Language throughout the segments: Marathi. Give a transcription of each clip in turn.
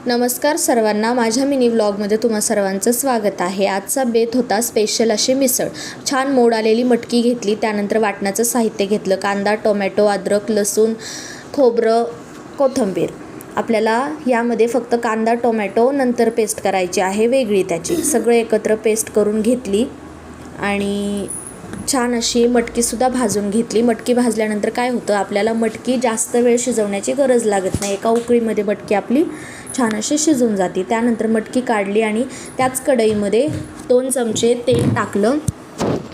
नमस्कार सर्वांना, माझ्या मिनी व्लॉगमध्ये तुम्हा सर्वांचं स्वागत आहे। आजचा बेत होता स्पेशल अशी मिसळ। छान मोड आलेली मटकी घेतली, त्यानंतर वाटणाचं साहित्य घेतलं, कांदा, टोमॅटो, अद्रक, लसूण, खोबरं, कोथिंबीर। आपल्याला यामध्ये फक्त कांदा, टोमॅटो नंतर पेस्ट करायची आहे वेगळी त्याची। सगळे एकत्र पेस्ट करून घेतली आणि छान अशी मटकीसुद्धा भाजून घेतली। मटकी भाजल्यानंतर काय होतं, आपल्याला मटकी जास्त वेळ शिजवण्याची गरज लागत नाही। एका उकळीमध्ये मटकी आपली छान अशी शिजून जाते। त्यानंतर मटकी काढली आणि त्याच कढईमध्ये 2 चमचे तेल टाकलं।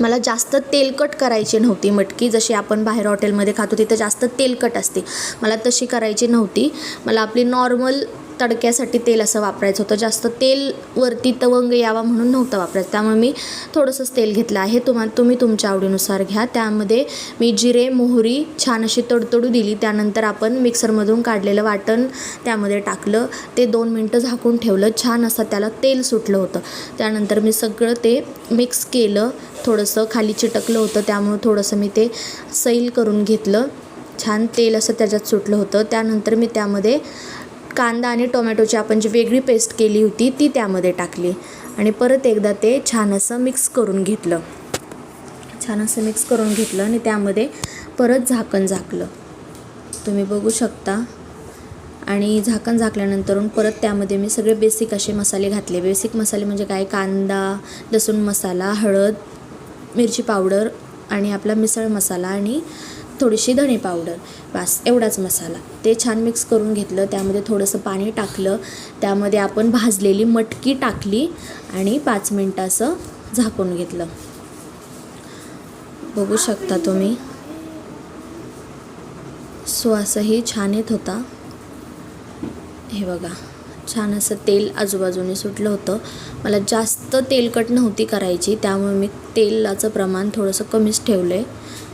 मला जास्त तेलकट करायची नव्हती मटकी, जशी आपण बाहेर हॉटेलमध्ये खातो तिथं जास्त तेलकट असते, मला तशी करायची नव्हती। मला आपली नॉर्मल तडक्यासाठी तेल असं वापरायचं होतं, जास्त तेल वरती तवंग यावा म्हणून नव्हतं वापरायचं। त्यामुळे मी थोडंसंच तेल घेतलं आहे। तुम्ही तुमच्या आवडीनुसार घ्या। त्यामध्ये मी जिरे, मोहरी छान अशी तडतडू दिली। त्यानंतर आपण मिक्सरमधून काढलेलं वाटण त्यामध्ये टाकलं, ते 2 मिनटं झाकून ठेवलं। छान असं त्याला तेल सुटलं होतं। त्यानंतर मी सगळं ते मिक्स केलं, थोडंसं खाली चिटकलं होतं त्यामुळे थोडंसं मी ते सैल करून घेतलं। छान तेल असं त्याच्यात सुटलं होतं। त्यानंतर मी त्यामध्ये कांदा आणि टोमॅटोची आपण जी वेगळी पेस्ट केली होती ती त्यामध्ये टाकली आणि परत एकदा ते छान असं मिक्स करून घेतलं। आणि त्यामध्ये परत झाकण झाकलं, तुम्ही बघू शकता। आणि झाकण झाकल्यानंतर परत त्यामध्ये मी सगळे बेसिक असे मसाले घातले। बेसिक मसाले म्हणजे काय, कांदा, लसूण मसाला, हळद, मिरची पावडर आणि आपला मिसळ मसाला आणि थोडीशी धणे पावडर, बस एवढाच मसाला। ते छान मिक्स करून घेतलं। त्यामध्ये थोडंसं पाणी टाकलं, त्यामध्ये आपण भाजलेली मटकी टाकली आणि 5 मिनटं असं झाकून घेतलं। बघू शकता तुम्ही, सुवासही छान येत होता। हे बघा, छान असं तेल आजूबाजूने सुटलं होतं। मला जास्त तेलकट नव्हती करायची, त्यामुळे मी तेलाचं प्रमाण थोडंसं कमीच ठेवलं आहे,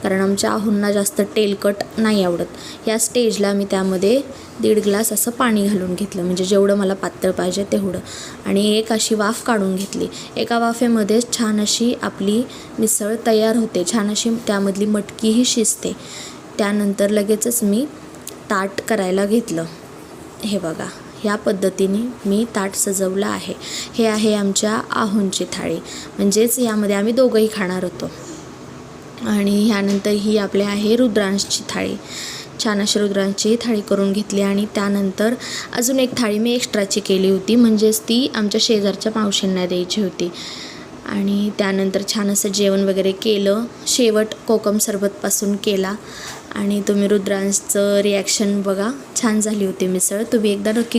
कारण आमच्या आहुंना जास्त तेलकट नाही आवडत। या स्टेजला मी त्यामध्ये 1.5 ग्लास असं पाणी घालून घेतलं, म्हणजे जेवढं मला पातळ पाहिजे तेवढं। आणि एक अशी वाफ काढून घेतली। एका वाफेमध्येच छान अशी आपली मिसळ तयार होते, छान अशी त्यामधली मटकीही शिजते। त्यानंतर लगेचच मी ताट करायला घेतलं। हे बघा, ह्या पद्धतीने मी ताट सजवलं आहे। हे आहे आमच्या आहुंची थाळी, म्हणजेच यामध्ये आम्ही दोघंही खाणार होतो। आणि ह्यानंतर ही आपली आहे रुद्रांशची थाळी। छान अशी रुद्रांची थाळी करून घेतली आणि त्यानंतर अजून एक थाळी मी एक्स्ट्राची केली होती, म्हणजेच ती आमच्या शेजारच्या मावशींना द्यायची होती। आणि त्यानंतर छान असं जेवण वगैरे केलं। शेवट कोकम सरबतपासून केला। आणि तुम्ही रुद्रांशचं रिॲक्शन बघा, छान झाली होती मिसळ, तुम्ही एकदा नक्की